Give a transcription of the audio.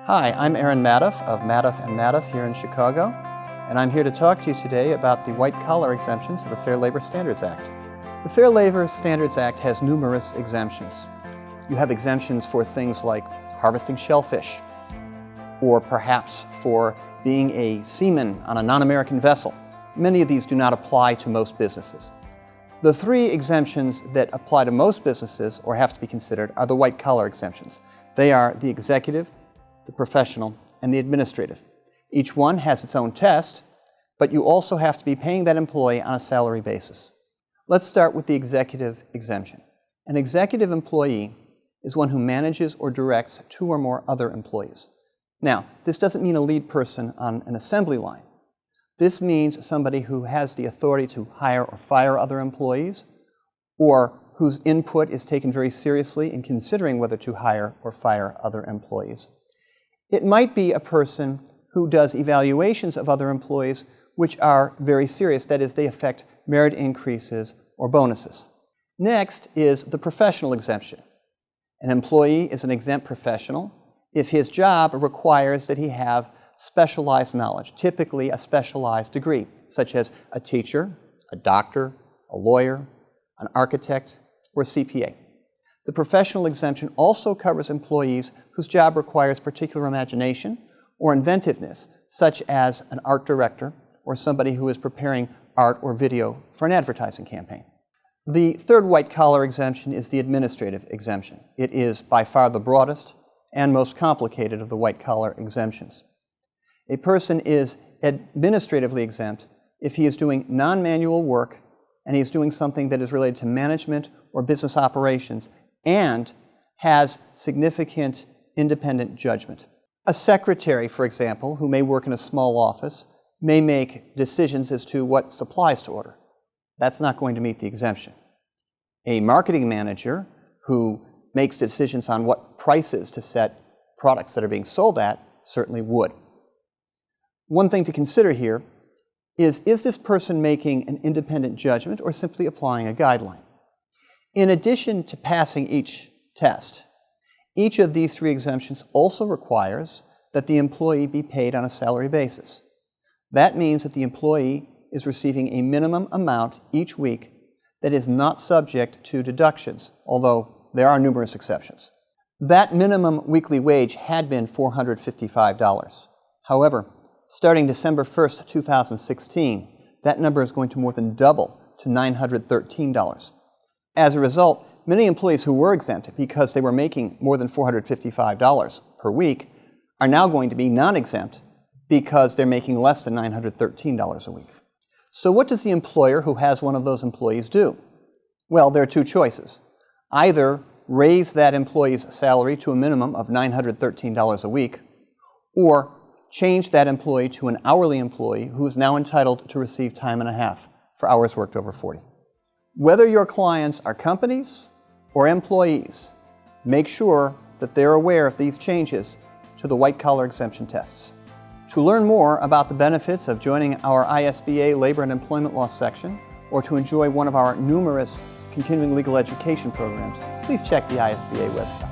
Hi, I'm Aaron Maduff of Maduff & Maduff here in Chicago, and I'm here to talk to you today about the white-collar exemptions of the Fair Labor Standards Act. The Fair Labor Standards Act has numerous exemptions. You have exemptions for things like harvesting shellfish, or perhaps for being a seaman on a non-American vessel. Many of these do not apply to most businesses. The three exemptions that apply to most businesses, or have to be considered, are the white-collar exemptions. They are the executive, the professional, and the administrative. Each one has its own test, but you also have to be paying that employee on a salary basis. Let's start with the executive exemption. An executive employee is one who manages or directs two or more other employees. Now, this doesn't mean a lead person on an assembly line. This means somebody who has the authority to hire or fire other employees, or whose input is taken very seriously in considering whether to hire or fire other employees. It might be a person who does evaluations of other employees which are very serious, that is, they affect merit increases or bonuses. Next is the professional exemption. An employee is an exempt professional if his job requires that he have specialized knowledge, typically a specialized degree, such as a teacher, a doctor, a lawyer, an architect, or a CPA. The professional exemption also covers employees whose job requires particular imagination or inventiveness, such as an art director or somebody who is preparing art or video for an advertising campaign. The third white-collar exemption is the administrative exemption. It is by far the broadest and most complicated of the white-collar exemptions. A person is administratively exempt if he is doing non-manual work and he is doing something that is related to management or business operations and has significant independent judgment. A secretary, for example, who may work in a small office, may make decisions as to what supplies to order. That's not going to meet the exemption. A marketing manager who makes decisions on what prices to set products that are being sold at certainly would. One thing to consider here is this person making an independent judgment or simply applying a guideline? In addition to passing each test, each of these three exemptions also requires that the employee be paid on a salary basis. That means that the employee is receiving a minimum amount each week that is not subject to deductions, although there are numerous exceptions. That minimum weekly wage had been $455. However, starting December 1st, 2016, that number is going to more than double to $913. As a result, many employees who were exempt because they were making more than $455 per week are now going to be non-exempt because they're making less than $913 a week. So what does the employer who has one of those employees do? Well, there are two choices. Either raise that employee's salary to a minimum of $913 a week, or change that employee to an hourly employee who is now entitled to receive time and a half for hours worked over 40. Whether your clients are companies or employees, make sure that they're aware of these changes to the white-collar exemption tests. To learn more about the benefits of joining our ISBA Labor and Employment Law section, or to enjoy one of our numerous continuing legal education programs, please check the ISBA website.